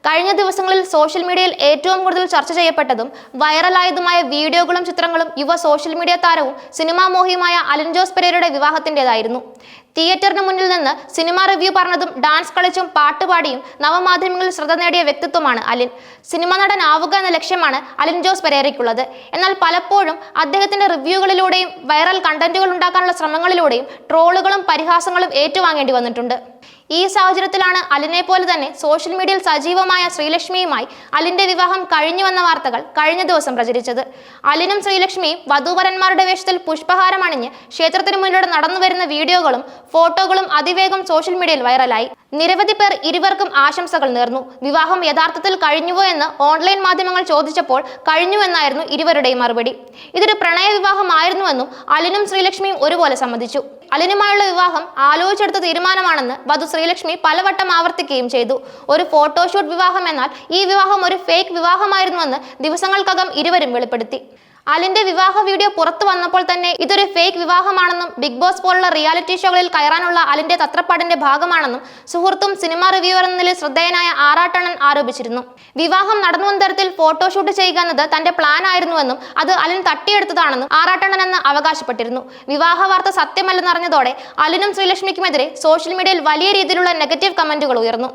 കഴിഞ്ഞ ദിവസങ്ങളിൽ സോഷ്യൽ മീഡിയയിൽ ഏറ്റവും കൂടുതൽ ചർച്ച ചെയ്യപ്പെട്ടതും വൈറലായതുമായ വീഡിയോകളും ചിത്രങ്ങളും യുവ സോഷ്യൽ മീഡിയ താരവും സിനിമാ മോഹിയുമായ അലിൻ ജോസ് പെരേരയുടെ വിവാഹത്തിൻ്റെതായിരുന്നു. തിയേറ്ററിന് മുന്നിൽ നിന്ന് സിനിമ റിവ്യൂ പറഞ്ഞതും ഡാൻസ് കളിച്ചും പാട്ടുപാടിയും നവമാധ്യമങ്ങളിൽ ശ്രദ്ധ നേടിയ വ്യക്തിത്വമാണ് അലിൻ. സിനിമാ നടനാവുക എന്ന ലക്ഷ്യമാണ് അലിൻ ജോസ് പെരേരയ്ക്കുള്ളത്. എന്നാൽ പലപ്പോഴും അദ്ദേഹത്തിന്റെ റിവ്യൂകളിലൂടെയും വൈറൽ കണ്ടന്റുകൾ ഉണ്ടാക്കാനുള്ള ശ്രമങ്ങളിലൂടെയും ട്രോളുകളും പരിഹാസങ്ങളും ഏറ്റുവാങ്ങേണ്ടി വന്നിട്ടുണ്ട്. ഈ സാഹചര്യത്തിലാണ് അലിനെ പോലെ തന്നെ സോഷ്യൽ മീഡിയയിൽ സജീവമായ ശ്രീലക്ഷ്മിയുമായി അലിന്റെ വിവാഹം കഴിഞ്ഞുവെന്ന വാർത്തകൾ കഴിഞ്ഞ ദിവസം പ്രചരിച്ചത്. അലിനും ശ്രീലക്ഷ്മിയും വധൂവരന്മാരുടെ വേഷത്തിൽ പുഷ്പഹാരം അണിഞ്ഞ് ക്ഷേത്രത്തിന് മുന്നിലൂടെ നടന്നു വരുന്ന വീഡിയോകളും ഫോട്ടോകളും അതിവേഗം സോഷ്യൽ മീഡിയയിൽ വൈറലായി. നിരവധി പേർ ഇരുവർക്കും ആശംസകൾ നേർന്നു. വിവാഹം യഥാർത്ഥത്തിൽ കഴിഞ്ഞുവോ എന്ന് ഓൺലൈൻ മാധ്യമങ്ങൾ ചോദിച്ചപ്പോൾ കഴിഞ്ഞുവെന്നായിരുന്നു ഇരുവരുടെയും മറുപടി. ഇതൊരു പ്രണയ വിവാഹമായിരുന്നുവെന്നും അലിനും ശ്രീലക്ഷ്മിയും ഒരുപോലെ സമ്മതിച്ചു. അലിനുമായുള്ള വിവാഹം ആലോചിച്ചെടുത്ത തീരുമാനമാണെന്ന് വധു ശ്രീലക്ഷ്മി പലവട്ടം ആവർത്തിക്കുകയും ചെയ്തു. ഒരു ഫോട്ടോഷൂട്ട് വിവാഹം എന്നാൽ ഈ വിവാഹം ഒരു ഫേക്ക് വിവാഹമായിരുന്നുവെന്ന് ദിവസങ്ങൾക്കകം ഇരുവരും വെളിപ്പെടുത്തി. അലിന്റെ വിവാഹ വീഡിയോ പുറത്തു വന്നപ്പോൾ തന്നെ ഇതൊരു ഫേക്ക് വിവാഹമാണെന്നും ബിഗ് ബോസ് പോലുള്ള റിയാലിറ്റി ഷോകളിൽ കയറാനുള്ള അലിന്റെ തത്രപ്പാടിന്റെ ഭാഗമാണെന്നും സുഹൃത്തും സിനിമാ റിവ്യൂവർ എന്ന നിലയിൽ ശ്രദ്ധേയനായ ആറാട്ടണ്ണൻ ആരോപിച്ചിരുന്നു. വിവാഹം നടന്നുവെന്ന തരത്തിൽ ഫോട്ടോഷൂട്ട് ചെയ്യുക എന്നത് തന്റെ പ്ലാൻ ആയിരുന്നുവെന്നും അത് അലിൻ തട്ടിയെടുത്തതാണെന്നും ആറാട്ടണ്ണൻ എന്ന് അവകാശപ്പെട്ടിരുന്നു. വിവാഹ വാർത്ത സത്യമല്ലെന്നറിഞ്ഞതോടെ അലിനും ശ്രീലക്ഷ്മിക്കുമെതിരെ സോഷ്യൽ മീഡിയയിൽ വലിയ രീതിയിലുള്ള നെഗറ്റീവ് കമന്റുകൾ ഉയർന്നു.